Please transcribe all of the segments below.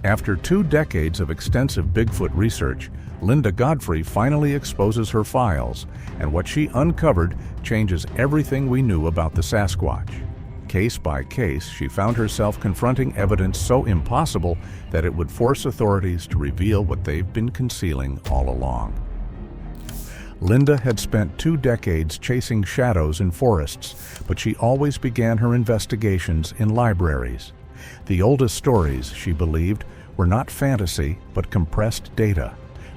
After 2 decades of extensive Bigfoot research, Linda Godfrey finally exposes her files, and what she uncovered changes everything we knew about the Sasquatch. Case by case, she found herself confronting evidence so impossible that it would force authorities to reveal what they've been concealing all along. Linda had spent 2 decades chasing shadows in forests, but she always began her investigations in libraries. The oldest stories, she believed, were not fantasy but compressed data.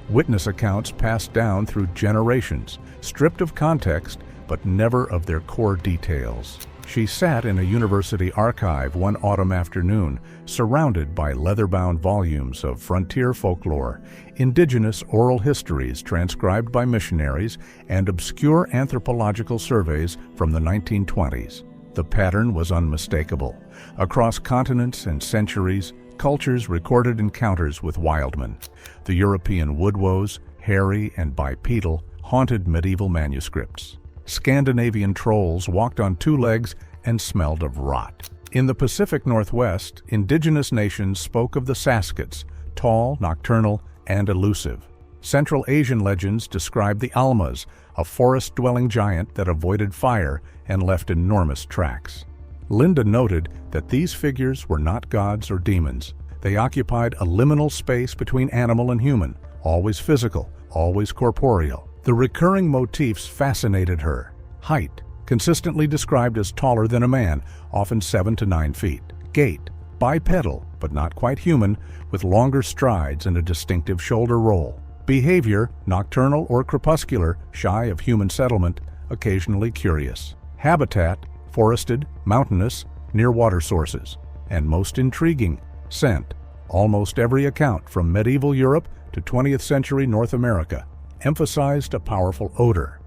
Witness accounts passed down through generations, stripped of context but never of their core details. She sat in a university archive one autumn afternoon, surrounded by leather-bound volumes of frontier folklore, indigenous oral histories transcribed by missionaries, and obscure anthropological surveys from the 1920s. The pattern was unmistakable. Across continents and centuries, cultures recorded encounters with wildmen. The European woodwoes, hairy and bipedal, haunted medieval manuscripts. Scandinavian trolls walked on 2 legs and smelled of rot. In the Pacific Northwest, indigenous nations spoke of the Saskats, tall, nocturnal, and elusive. Central Asian legends described the Almas, a forest-dwelling giant that avoided fire and left enormous tracks. Linda noted that these figures were not gods or demons. They occupied a liminal space between animal and human, always physical, always corporeal. The recurring motifs fascinated her. Height, consistently described as taller than a man, often 7 to 9 feet. Gait, bipedal, but not quite human, with longer strides and a distinctive shoulder roll. Behavior, nocturnal or crepuscular, shy of human settlement, occasionally curious. Habitat, forested, mountainous, near water sources. And most intriguing, scent. Almost every account from medieval Europe to 20th century North America emphasized a powerful odor.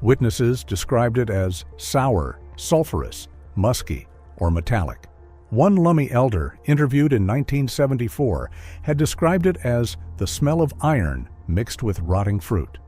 Witnesses described it as sour, sulfurous, musky, or metallic. One Lummi elder, interviewed in 1974, had described it as the smell of iron mixed with rotting fruit.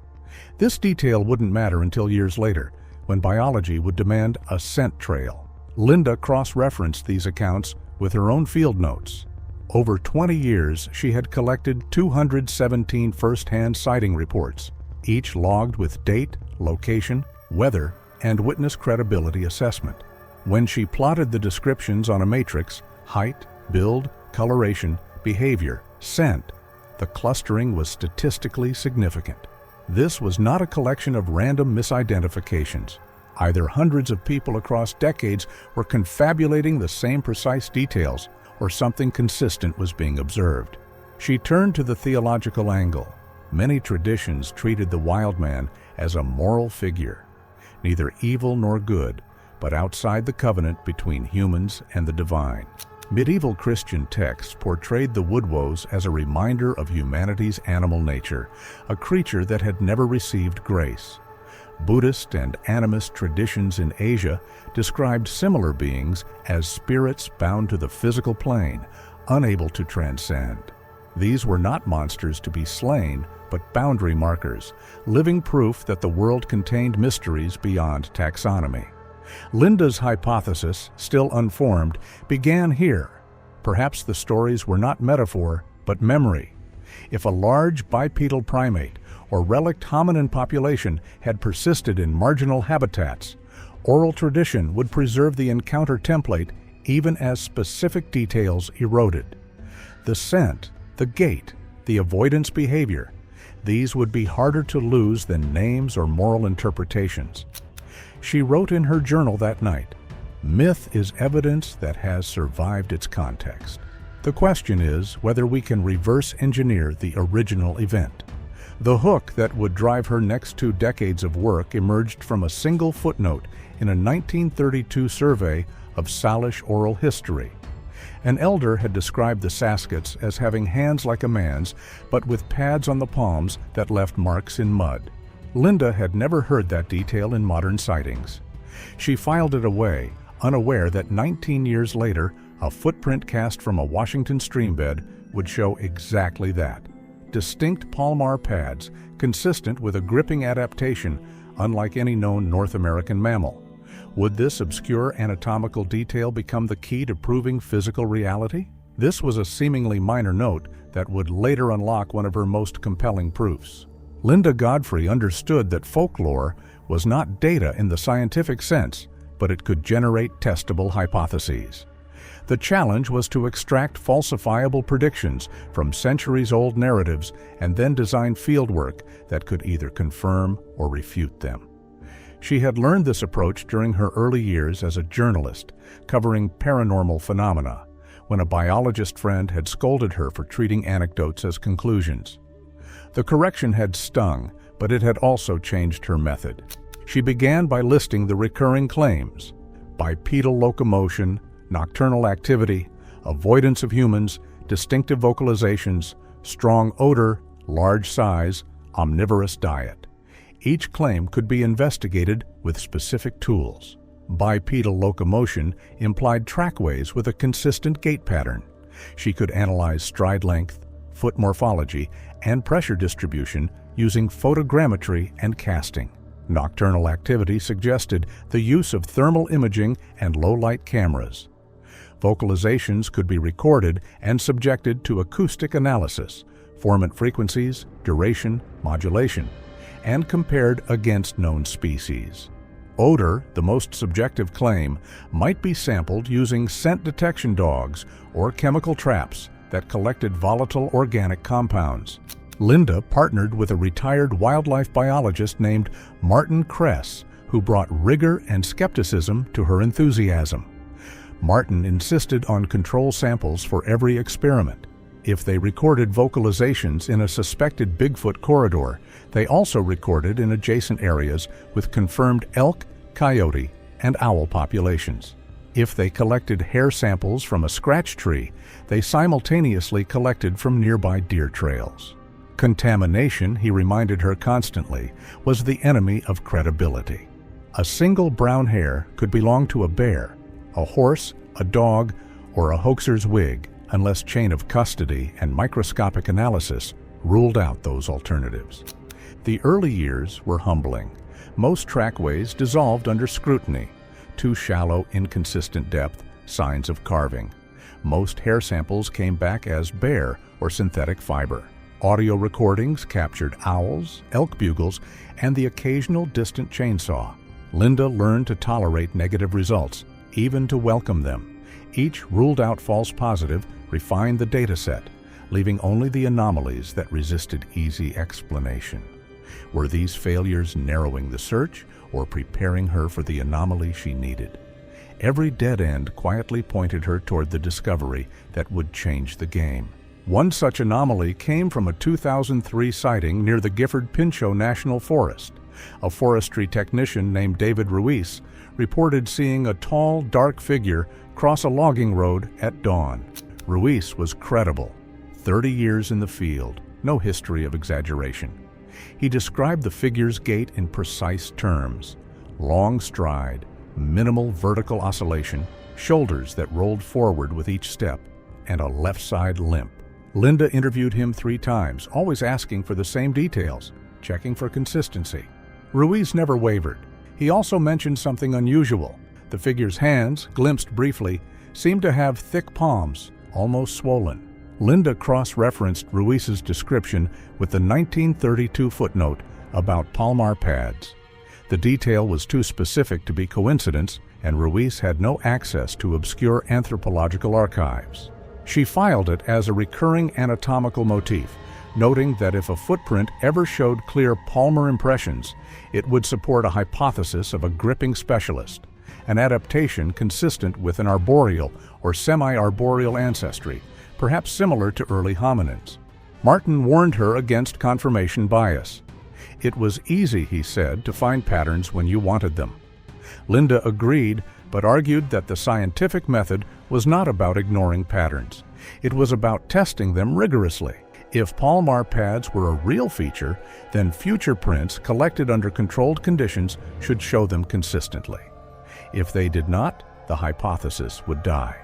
This detail wouldn't matter until years later, when biology would demand a scent trail. Linda cross-referenced these accounts with her own field notes. Over 20 years, she had collected 217 first-hand sighting reports, each logged with date, location, weather, and witness credibility assessment. When she plotted the descriptions on a matrix, height, build, coloration, behavior, scent, the clustering was statistically significant. This was not a collection of random misidentifications. Either hundreds of people across decades were confabulating the same precise details, or something consistent was being observed. She turned to the theological angle. Many traditions treated the wild man as a moral figure, neither evil nor good, but outside the covenant between humans and the divine. Medieval Christian texts portrayed the woodwoes as a reminder of humanity's animal nature, a creature that had never received grace. Buddhist and animist traditions in Asia described similar beings as spirits bound to the physical plane, unable to transcend. These were not monsters to be slain, but boundary markers, living proof that the world contained mysteries beyond taxonomy. Linda's hypothesis, still unformed, began here. Perhaps the stories were not metaphor, but memory. If a large bipedal primate or relict hominin population had persisted in marginal habitats, oral tradition would preserve the encounter template even as specific details eroded. The scent, the gait, the avoidance behavior, these would be harder to lose than names or moral interpretations. She wrote in her journal that night, "Myth is evidence that has survived its context." The question is whether we can reverse engineer the original event. The hook that would drive her next 2 decades of work emerged from a single footnote in a 1932 survey of Salish oral history. An elder had described the Saskats as having hands like a man's, but with pads on the palms that left marks in mud. Linda had never heard that detail in modern sightings. She filed it away, unaware that 19 years later, a footprint cast from a Washington streambed would show exactly that. Distinct palmar pads, consistent with a gripping adaptation, unlike any known North American mammal. Would this obscure anatomical detail become the key to proving physical reality? This was a seemingly minor note that would later unlock one of her most compelling proofs. Linda Godfrey understood that folklore was not data in the scientific sense, but it could generate testable hypotheses. The challenge was to extract falsifiable predictions from centuries-old narratives and then design fieldwork that could either confirm or refute them. She had learned this approach during her early years as a journalist, covering paranormal phenomena, when a biologist friend had scolded her for treating anecdotes as conclusions. The correction had stung, but it had also changed her method. She began by listing the recurring claims: bipedal locomotion, nocturnal activity, avoidance of humans, distinctive vocalizations, strong odor, large size, omnivorous diet. Each claim could be investigated with specific tools. Bipedal locomotion implied trackways with a consistent gait pattern. She could analyze stride length, foot morphology, and pressure distribution using photogrammetry and casting. Nocturnal activity suggested the use of thermal imaging and low-light cameras. Vocalizations could be recorded and subjected to acoustic analysis, formant frequencies, duration, modulation, and compared against known species. Odor, the most subjective claim, might be sampled using scent detection dogs or chemical traps that collected volatile organic compounds. Linda partnered with a retired wildlife biologist named Martin Kress, who brought rigor and skepticism to her enthusiasm. Martin insisted on control samples for every experiment. If they recorded vocalizations in a suspected Bigfoot corridor, they also recorded in adjacent areas with confirmed elk, coyote, and owl populations. If they collected hair samples from a scratch tree, they simultaneously collected from nearby deer trails. Contamination, he reminded her constantly, was the enemy of credibility. A single brown hair could belong to a bear, a horse, a dog, or a hoaxer's wig, unless chain of custody and microscopic analysis ruled out those alternatives. The early years were humbling. Most trackways dissolved under scrutiny. Too shallow, inconsistent depth, signs of carving. Most hair samples came back as bare or synthetic fiber. Audio recordings captured owls, elk bugles, and the occasional distant chainsaw. Linda learned to tolerate negative results, even to welcome them. Each ruled out false positive, refined the data set, leaving only the anomalies that resisted easy explanation. Were these failures narrowing the search or preparing her for the anomaly she needed? Every dead end quietly pointed her toward the discovery that would change the game. One such anomaly came from a 2003 sighting near the Gifford-Pinchot National Forest. A forestry technician named David Ruiz reported seeing a tall, dark figure cross a logging road at dawn. Ruiz was credible. 30 years in the field, no history of exaggeration. He described the figure's gait in precise terms: long stride, minimal vertical oscillation, shoulders that rolled forward with each step, and a left side limp. Linda interviewed him 3 times, always asking for the same details, checking for consistency. Ruiz never wavered. He also mentioned something unusual. The figure's hands, glimpsed briefly, seemed to have thick palms, almost swollen. Linda cross-referenced Ruiz's description with the 1932 footnote about palmar pads. The detail was too specific to be coincidence, and Ruiz had no access to obscure anthropological archives. She filed it as a recurring anatomical motif, noting that if a footprint ever showed clear palmar impressions, it would support a hypothesis of a gripping specialist, an adaptation consistent with an arboreal or semi-arboreal ancestry, perhaps similar to early hominins. Martin warned her against confirmation bias. It was easy, he said, to find patterns when you wanted them. Linda agreed, but argued that the scientific method was not about ignoring patterns. It was about testing them rigorously. If palmar pads were a real feature, then future prints collected under controlled conditions should show them consistently. If they did not, the hypothesis would die.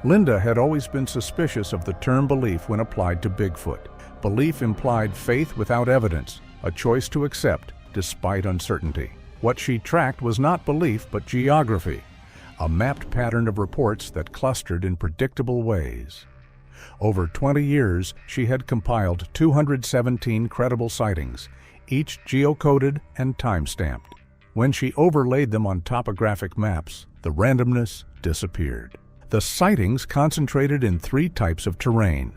Linda had always been suspicious of the term belief when applied to Bigfoot. Belief implied faith without evidence, a choice to accept despite uncertainty. What she tracked was not belief but geography, a mapped pattern of reports that clustered in predictable ways. Over 20 years, she had compiled 217 credible sightings, each geocoded and time-stamped. When she overlaid them on topographic maps, the randomness disappeared. The sightings concentrated in 3 types of terrain: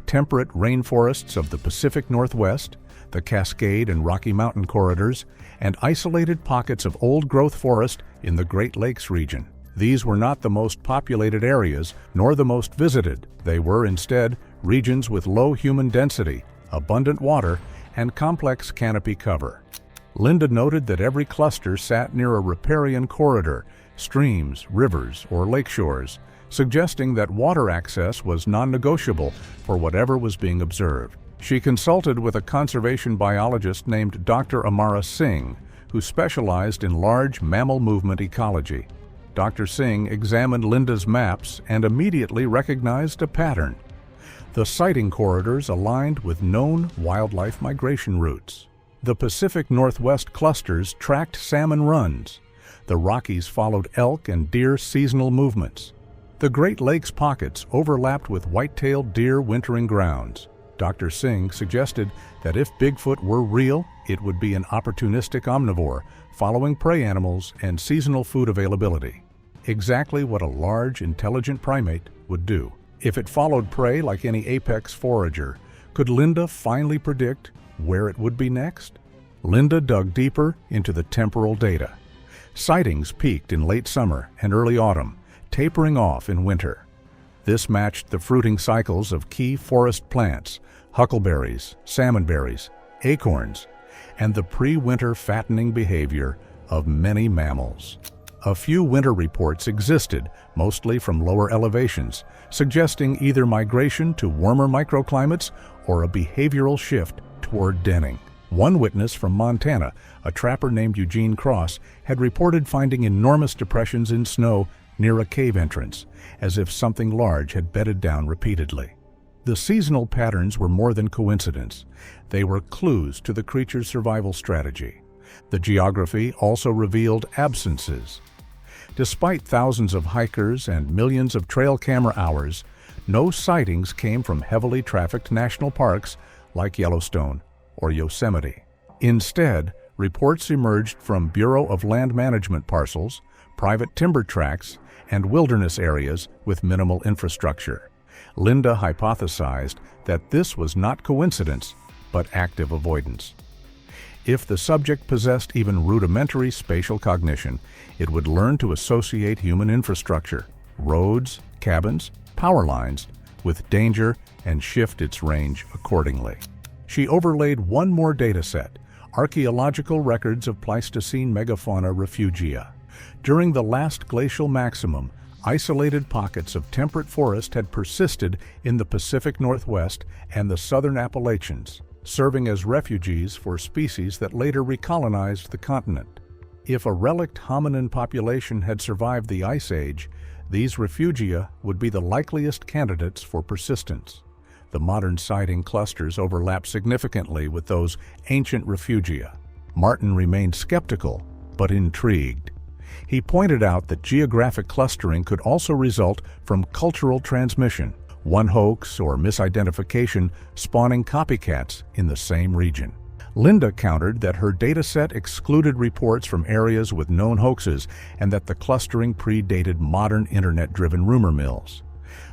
temperate rainforests of the Pacific Northwest, the Cascade and Rocky Mountain corridors, and isolated pockets of old-growth forest in the Great Lakes region. These were not the most populated areas, nor the most visited. They were, instead, regions with low human density, abundant water, and complex canopy cover. Linda noted that every cluster sat near a riparian corridor, streams, rivers, or lakeshores, suggesting that water access was non-negotiable for whatever was being observed. She consulted with a conservation biologist named Dr. Amara Singh, who specialized in large mammal movement ecology. Dr. Singh examined Linda's maps and immediately recognized a pattern. The sighting corridors aligned with known wildlife migration routes. The Pacific Northwest clusters tracked salmon runs. The Rockies followed elk and deer seasonal movements. The Great Lakes pockets overlapped with white-tailed deer wintering grounds. Dr. Singh suggested that if Bigfoot were real, it would be an opportunistic omnivore, following prey animals and seasonal food availability. Exactly what a large, intelligent primate would do. If it followed prey like any apex forager, could Linda finally predict where it would be next? Linda dug deeper into the temporal data. Sightings peaked in late summer and early autumn, tapering off in winter. This matched the fruiting cycles of key forest plants, huckleberries, salmonberries, acorns, and the pre-winter fattening behavior of many mammals. A few winter reports existed, mostly from lower elevations, suggesting either migration to warmer microclimates or a behavioral shift toward denning. One witness from Montana, a trapper named Eugene Cross, had reported finding enormous depressions in snow near a cave entrance, as if something large had bedded down repeatedly. The seasonal patterns were more than coincidence. They were clues to the creature's survival strategy. The geography also revealed absences. Despite thousands of hikers and millions of trail camera hours, no sightings came from heavily trafficked national parks like Yellowstone or Yosemite. Instead, reports emerged from Bureau of Land Management parcels, private timber tracts, and wilderness areas with minimal infrastructure. Linda hypothesized that this was not coincidence, but active avoidance. If the subject possessed even rudimentary spatial cognition, it would learn to associate human infrastructure, roads, cabins, power lines, with danger and shift its range accordingly. She overlaid one more data set, archaeological records of Pleistocene megafauna refugia. During the last glacial maximum, isolated pockets of temperate forest had persisted in the Pacific Northwest and the southern Appalachians, serving as refuges for species that later recolonized the continent. If a relict hominin population had survived the Ice Age, these refugia would be the likeliest candidates for persistence. The modern sighting clusters overlap significantly with those ancient refugia. Martin remained skeptical, but intrigued. He pointed out that geographic clustering could also result from cultural transmission, one hoax or misidentification spawning copycats in the same region. Linda countered that her dataset excluded reports from areas with known hoaxes and that the clustering predated modern internet-driven rumor mills.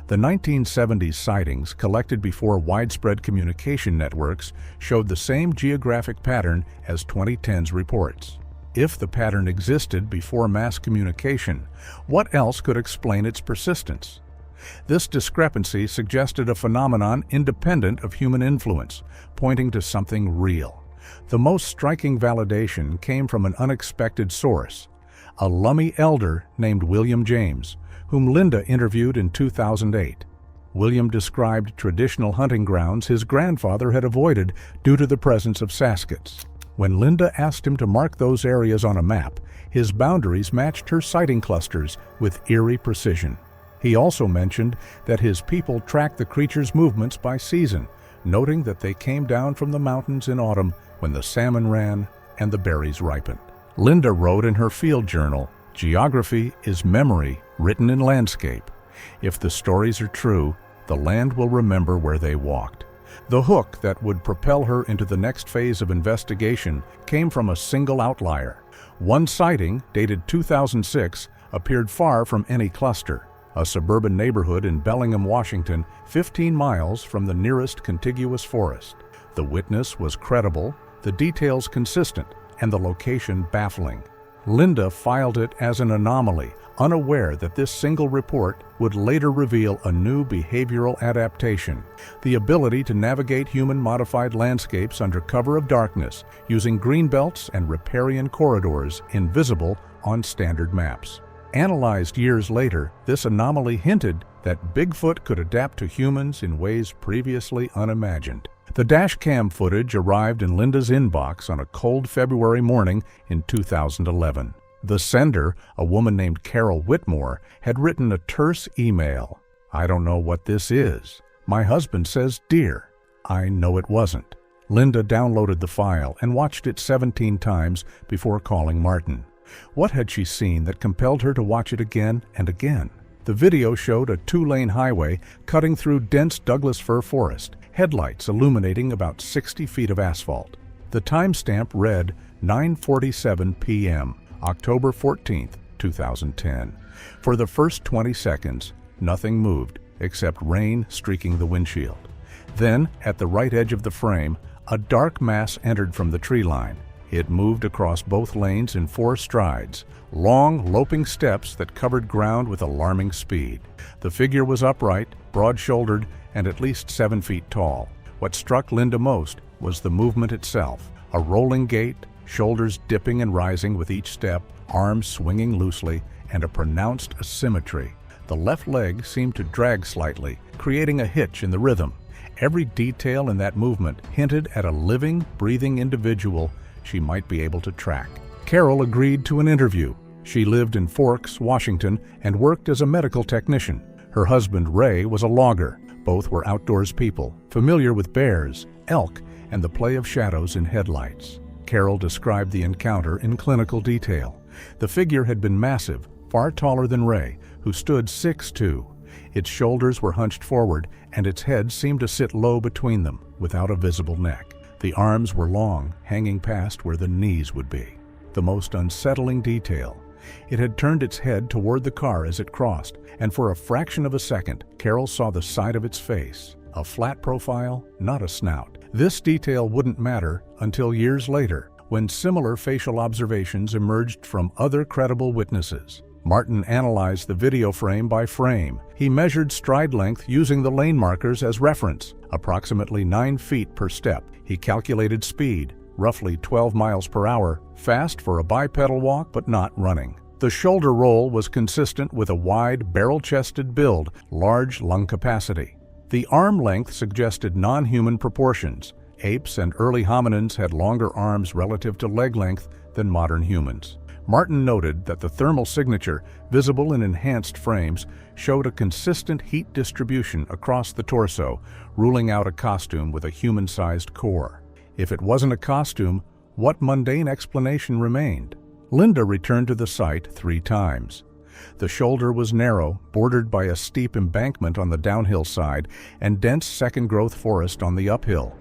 The 1970s sightings, collected before widespread communication networks, showed the same geographic pattern as 2010's reports. If the pattern existed before mass communication, what else could explain its persistence? This discrepancy suggested a phenomenon independent of human influence, pointing to something real. The most striking validation came from an unexpected source, a Lummi elder named William James, whom Linda interviewed in 2008. William described traditional hunting grounds his grandfather had avoided due to the presence of Saskats. When Linda asked him to mark those areas on a map, his boundaries matched her sighting clusters with eerie precision. He also mentioned that his people tracked the creature's movements by season, noting that they came down from the mountains in autumn when the salmon ran and the berries ripened. Linda wrote in her field journal, "Geography is memory written in landscape. If the stories are true, the land will remember where they walked. The hook that would propel her into the next phase of investigation came from a single outlier. One sighting, dated 2006, appeared far from any cluster, a suburban neighborhood in Bellingham, Washington, 15 miles from the nearest contiguous forest. The witness was credible, the details consistent, and the location baffling. Linda filed it as an anomaly, unaware that this single report would later reveal a new behavioral adaptation, the ability to navigate human-modified landscapes under cover of darkness using greenbelts and riparian corridors invisible on standard maps. Analyzed years later, this anomaly hinted that Bigfoot could adapt to humans in ways previously unimagined. The dashcam footage arrived in Linda's inbox on a cold February morning in 2011. The sender, a woman named Carol Whitmore, had written a terse email. "I don't know what this is. My husband says deer. I know it wasn't." Linda downloaded the file and watched it 17 times before calling Martin. What had she seen that compelled her to watch it again and again? The video showed a 2-lane highway cutting through dense Douglas fir forest, headlights illuminating about 60 feet of asphalt. The timestamp read 9:47 p.m., October 14, 2010. For the first 20 seconds, nothing moved except rain streaking the windshield. Then, at the right edge of the frame, a dark mass entered from the tree line. It moved across both lanes in 4 strides, long, loping steps that covered ground with alarming speed. The figure was upright, broad-shouldered, and at least 7 feet tall. What struck Linda most was the movement itself, a rolling gait, shoulders dipping and rising with each step, arms swinging loosely, and a pronounced asymmetry. The left leg seemed to drag slightly, creating a hitch in the rhythm. Every detail in that movement hinted at a living, breathing individual she might be able to track. Carol agreed to an interview. She lived in Forks, Washington, and worked as a medical technician. Her husband, Ray, was a logger. Both were outdoors people, familiar with bears, elk, and the play of shadows in headlights. Carol described the encounter in clinical detail. The figure had been massive, far taller than Ray, who stood 6'2". Its shoulders were hunched forward, and its head seemed to sit low between them, without a visible neck. The arms were long, hanging past where the knees would be. The most unsettling detail: it had turned its head toward the car as it crossed, and for a fraction of a second, Carol saw the side of its face. A flat profile, not a snout. This detail wouldn't matter until years later, when similar facial observations emerged from other credible witnesses. Martin analyzed the video frame by frame. He measured stride length using the lane markers as reference, approximately 9 feet per step. He calculated speed, roughly 12 miles per hour, fast for a bipedal walk but not running. The shoulder roll was consistent with a wide, barrel-chested build, large lung capacity. The arm length suggested non-human proportions. Apes and early hominins had longer arms relative to leg length than modern humans. Martin noted that the thermal signature, visible in enhanced frames, showed a consistent heat distribution across the torso, ruling out a costume with a human-sized core. If it wasn't a costume, what mundane explanation remained? Linda returned to the site 3 times. The shoulder was narrow, bordered by a steep embankment on the downhill side and dense second-growth forest on the uphill.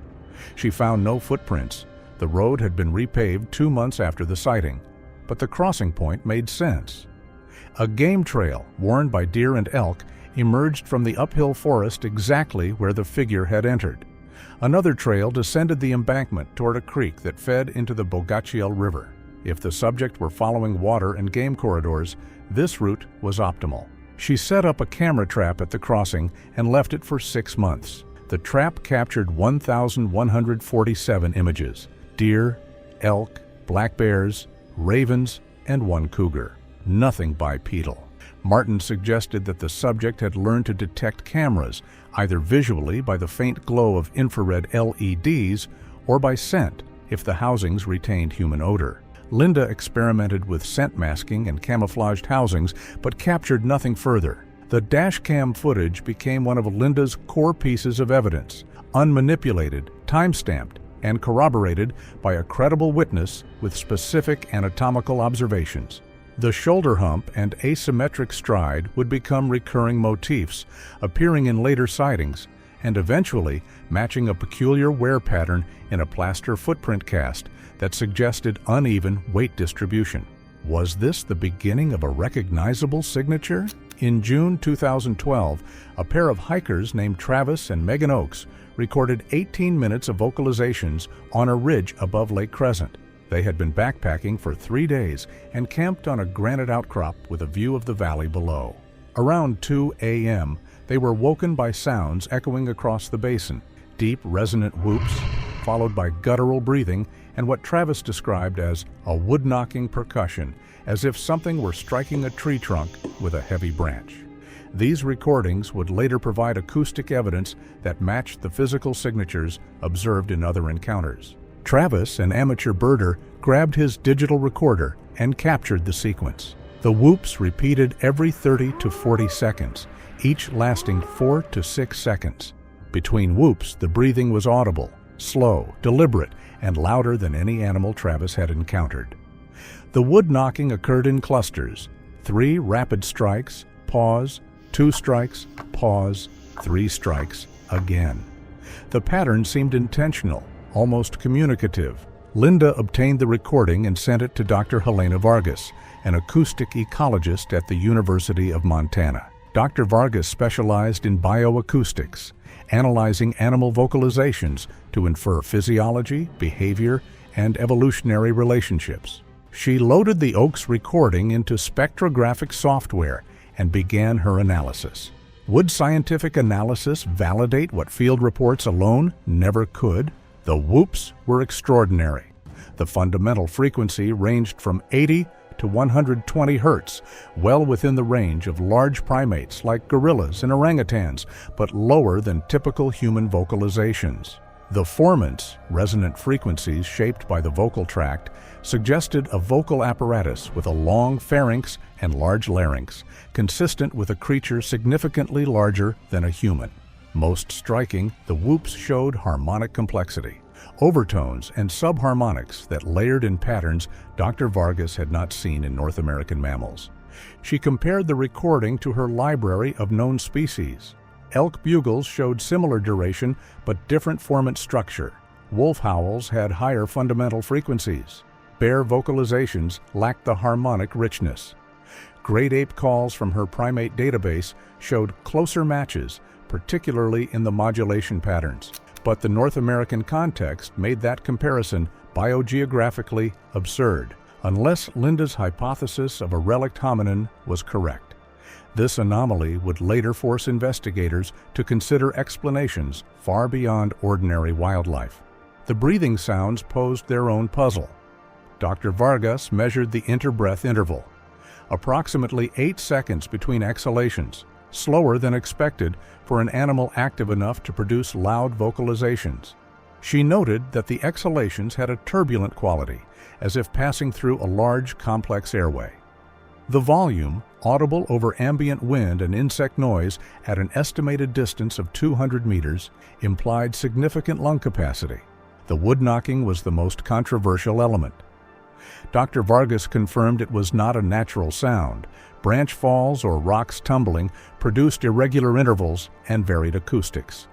She found no footprints. The road had been repaved 2 months after the sighting, but the crossing point made sense. A game trail, worn by deer and elk, emerged from the uphill forest exactly where the figure had entered. Another trail descended the embankment toward a creek that fed into the Bogachiel River. If the subject were following water and game corridors, this route was optimal. She set up a camera trap at the crossing and left it for 6 months. The trap captured 1,147 images: deer, elk, black bears, ravens, and 1 cougar. Nothing bipedal. Martin suggested that the subject had learned to detect cameras, either visually by the faint glow of infrared LEDs or by scent if the housings retained human odor. Linda experimented with scent masking and camouflaged housings, but captured nothing further. The dashcam footage became one of Linda's core pieces of evidence, unmanipulated, time-stamped, and corroborated by a credible witness with specific anatomical observations. The shoulder hump and asymmetric stride would become recurring motifs, appearing in later sightings, and eventually matching a peculiar wear pattern in a plaster footprint cast that suggested uneven weight distribution. Was this the beginning of a recognizable signature? In June 2012, a pair of hikers named Travis and Megan Oakes recorded 18 minutes of vocalizations on a ridge above Lake Crescent. They had been backpacking for 3 days and camped on a granite outcrop with a view of the valley below. Around 2 a.m., they were woken by sounds echoing across the basin, deep resonant whoops, followed by guttural breathing and what Travis described as a wood-knocking percussion, as if something were striking a tree trunk with a heavy branch. These recordings would later provide acoustic evidence that matched the physical signatures observed in other encounters. Travis, an amateur birder, grabbed his digital recorder and captured the sequence. The whoops repeated every 30 to 40 seconds, each lasting 4 to 6 seconds. Between whoops, the breathing was audible, slow, deliberate, and louder than any animal Travis had encountered. The wood knocking occurred in clusters: 3 rapid strikes, pause, 2 strikes, pause, 3 strikes, again. The pattern seemed intentional, almost communicative. Linda obtained the recording and sent it to Dr. Helena Vargas, an acoustic ecologist at the University of Montana. Dr. Vargas specialized in bioacoustics, analyzing animal vocalizations to infer physiology, behavior, and evolutionary relationships. She loaded the Oakes recording into spectrographic software and began her analysis. Would scientific analysis validate what field reports alone never could? The whoops were extraordinary. The fundamental frequency ranged from 80 to 120 hertz, well within the range of large primates like gorillas and orangutans, but lower than typical human vocalizations. The formants, resonant frequencies shaped by the vocal tract, suggested a vocal apparatus with a long pharynx and large larynx, consistent with a creature significantly larger than a human. Most striking, the whoops showed harmonic complexity, overtones and subharmonics that layered in patterns Dr. Vargas had not seen in North American mammals. She compared the recording to her library of known species. Elk bugles showed similar duration but different formant structure. Wolf howls had higher fundamental frequencies. Bear vocalizations lacked the harmonic richness. Great ape calls from her primate database showed closer matches, particularly in the modulation patterns. But the North American context made that comparison biogeographically absurd, unless Linda's hypothesis of a relict hominin was correct. This anomaly would later force investigators to consider explanations far beyond ordinary wildlife. The breathing sounds posed their own puzzle. Dr. Vargas measured the interbreath interval, approximately 8 seconds between exhalations, slower than expected for an animal active enough to produce loud vocalizations. She noted that the exhalations had a turbulent quality, as if passing through a large, complex airway. The volume, audible over ambient wind and insect noise at an estimated distance of 200 meters, implied significant lung capacity. The wood knocking was the most controversial element. Dr. Vargas confirmed it was not a natural sound. Branch falls or rocks tumbling produced irregular intervals and varied acoustics.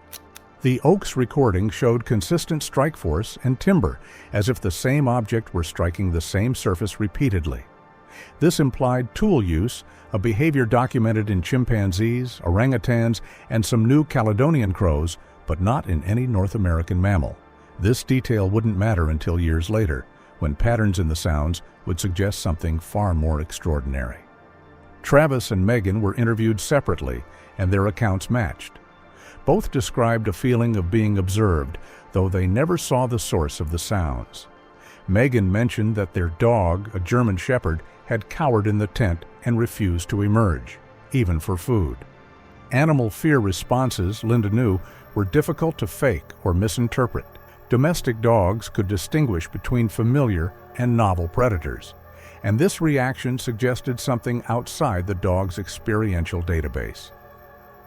The Oakes recording showed consistent strike force and timbre, as if the same object were striking the same surface repeatedly. This implied tool use, a behavior documented in chimpanzees, orangutans, and some New Caledonian crows, but not in any North American mammal. This detail wouldn't matter until years later, when patterns in the sounds would suggest something far more extraordinary. Travis and Megan were interviewed separately, and their accounts matched. Both described a feeling of being observed, though they never saw the source of the sounds. Megan mentioned that their dog, a German Shepherd, had cowered in the tent and refused to emerge, even for food. Animal fear responses, Linda knew, were difficult to fake or misinterpret. Domestic dogs could distinguish between familiar and novel predators, and this reaction suggested something outside the dog's experiential database.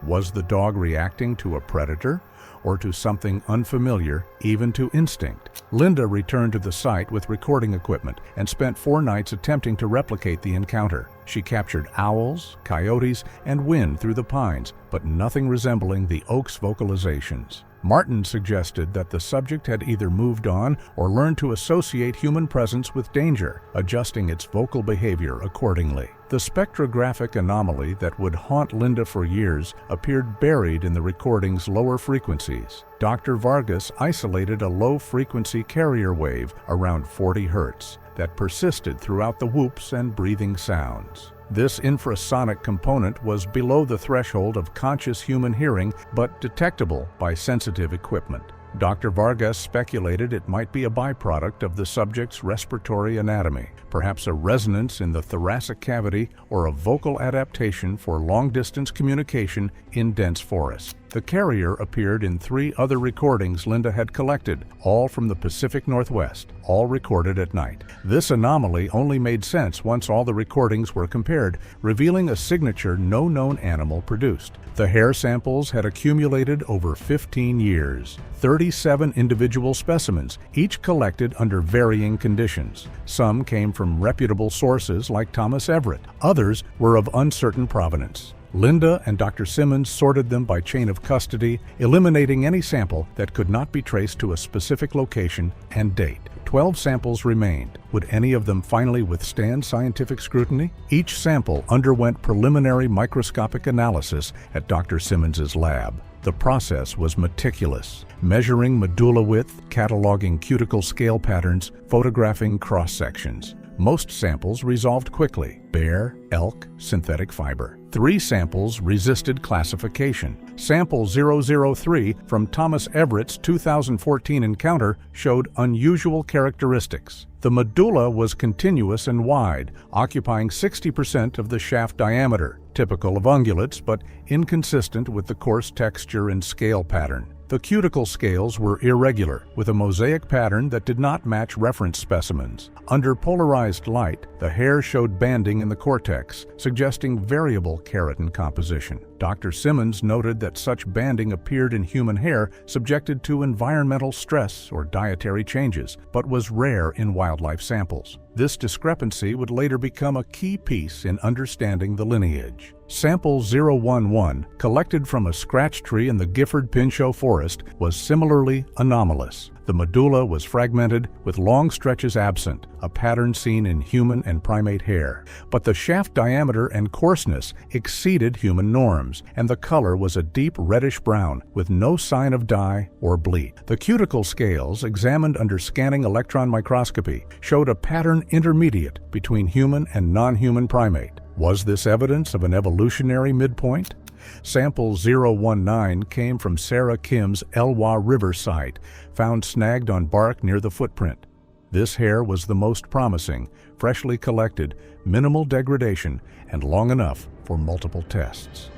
Was the dog reacting to a predator or to something unfamiliar, even to instinct? Linda returned to the site with recording equipment and spent 4 nights attempting to replicate the encounter. She captured owls, coyotes, and wind through the pines, but nothing resembling the oak's vocalizations. Martin suggested that the subject had either moved on or learned to associate human presence with danger, adjusting its vocal behavior accordingly. The spectrographic anomaly that would haunt Linda for years appeared buried in the recording's lower frequencies. Dr. Vargas isolated a low-frequency carrier wave around 40 Hz that persisted throughout the whoops and breathing sounds. This infrasonic component was below the threshold of conscious human hearing, but detectable by sensitive equipment. Dr. Vargas speculated it might be a byproduct of the subject's respiratory anatomy, perhaps a resonance in the thoracic cavity or a vocal adaptation for long-distance communication in dense forests. The carrier appeared in 3 other recordings Linda had collected, all from the Pacific Northwest, all recorded at night. This anomaly only made sense once all the recordings were compared, revealing a signature no known animal produced. The hair samples had accumulated over 15 years, 37 individual specimens, each collected under varying conditions. Some came from reputable sources like Thomas Everett. Others were of uncertain provenance. Linda and Dr. Simmons sorted them by chain of custody, eliminating any sample that could not be traced to a specific location and date. 12 samples remained. Would any of them finally withstand scientific scrutiny? Each sample underwent preliminary microscopic analysis at Dr. Simmons's lab. The process was meticulous, measuring medulla width, cataloging cuticle scale patterns, photographing cross-sections. Most samples resolved quickly: bear, elk, synthetic fiber. 3 samples resisted classification. Sample 003 from Thomas Everett's 2014 encounter showed unusual characteristics. The medulla was continuous and wide, occupying 60% of the shaft diameter, typical of ungulates but inconsistent with the coarse texture and scale pattern. The cuticle scales were irregular, with a mosaic pattern that did not match reference specimens. Under polarized light, the hair showed banding in the cortex, suggesting variable keratin composition. Dr. Simmons noted that such banding appeared in human hair subjected to environmental stress or dietary changes, but was rare in wildlife samples. This discrepancy would later become a key piece in understanding the lineage. Sample 011, collected from a scratch tree in the Gifford-Pinchot forest, was similarly anomalous. The medulla was fragmented, with long stretches absent, a pattern seen in human and primate hair. But the shaft diameter and coarseness exceeded human norms, and the color was a deep reddish-brown, with no sign of dye or bleed. The cuticle scales, examined under scanning electron microscopy, showed a pattern intermediate between human and non-human primate. Was this evidence of an evolutionary midpoint? Sample 019 came from Sarah Kim's Elwha River site, found snagged on bark near the footprint. This hair was the most promising, freshly collected, minimal degradation, and long enough for multiple tests.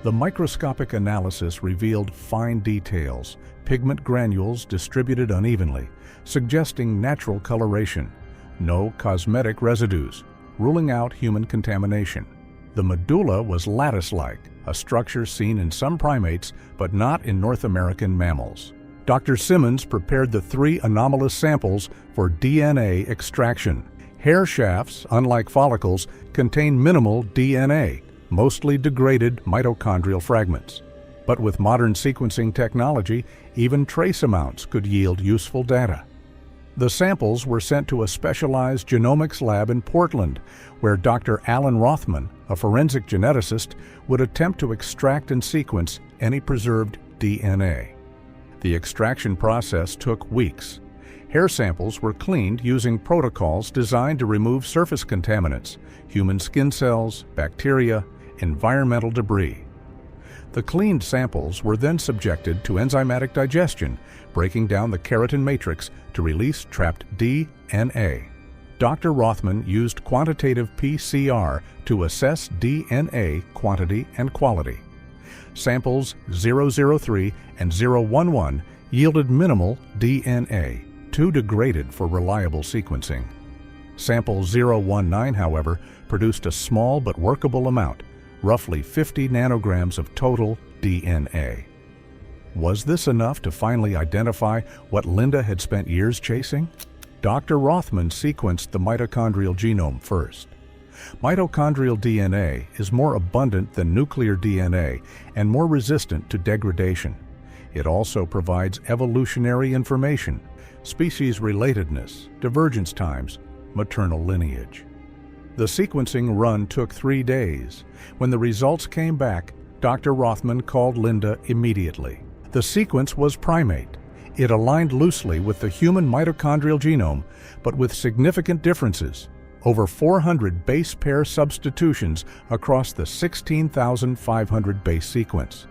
The microscopic analysis revealed fine details, pigment granules distributed unevenly, suggesting natural coloration. No cosmetic residues, ruling out human contamination. The medulla was lattice-like, a structure seen in some primates but not in North American mammals. Dr. Simmons prepared the 3 anomalous samples for DNA extraction. Hair shafts, unlike follicles, contain minimal DNA, mostly degraded mitochondrial fragments. But with modern sequencing technology, even trace amounts could yield useful data. The samples were sent to a specialized genomics lab in Portland, where Dr. Alan Rothman, a forensic geneticist, would attempt to extract and sequence any preserved DNA. The extraction process took weeks. Hair samples were cleaned using protocols designed to remove surface contaminants, human skin cells, bacteria, environmental debris. The cleaned samples were then subjected to enzymatic digestion, breaking down the keratin matrix to release trapped DNA. Dr. Rothman used quantitative PCR to assess DNA quantity and quality. Samples 003 and 011 yielded minimal DNA, too degraded for reliable sequencing. Sample 019, however, produced a small but workable amount, roughly 50 nanograms of total DNA. Was this enough to finally identify what Linda had spent years chasing? Dr. Rothman sequenced the mitochondrial genome first. Mitochondrial DNA is more abundant than nuclear DNA and more resistant to degradation. It also provides evolutionary information, species relatedness, divergence times, maternal lineage. The sequencing run took 3 days. When the results came back, Dr. Rothman called Linda immediately. The sequence was primate. It aligned loosely with the human mitochondrial genome, but with significant differences. Over 400 base pair substitutions across the 16,500 base sequence.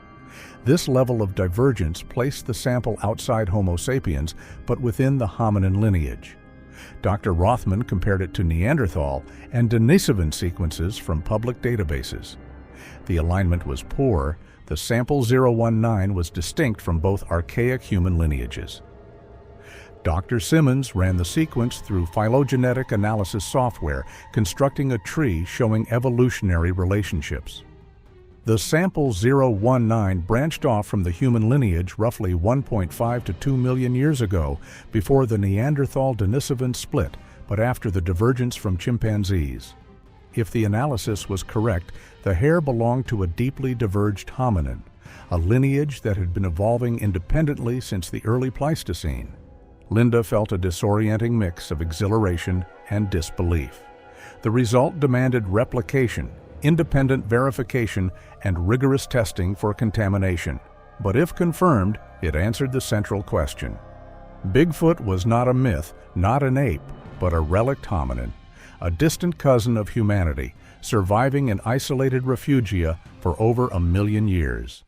This level of divergence placed the sample outside Homo sapiens, but within the hominin lineage. Dr. Rothman compared it to Neanderthal and Denisovan sequences from public databases. The alignment was poor. The sample 019 was distinct from both archaic human lineages. Dr. Simmons ran the sequence through phylogenetic analysis software, constructing a tree showing evolutionary relationships. The sample 019 branched off from the human lineage roughly 1.5 to 2 million years ago, before the Neanderthal-Denisovan split, but after the divergence from chimpanzees. If the analysis was correct, the hair belonged to a deeply diverged hominin, a lineage that had been evolving independently since the early Pleistocene. Linda felt a disorienting mix of exhilaration and disbelief. The result demanded replication, independent verification, and rigorous testing for contamination. But if confirmed, it answered the central question. Bigfoot was not a myth, not an ape, but a relict hominin, a distant cousin of humanity, surviving in isolated refugia for over 1 million years.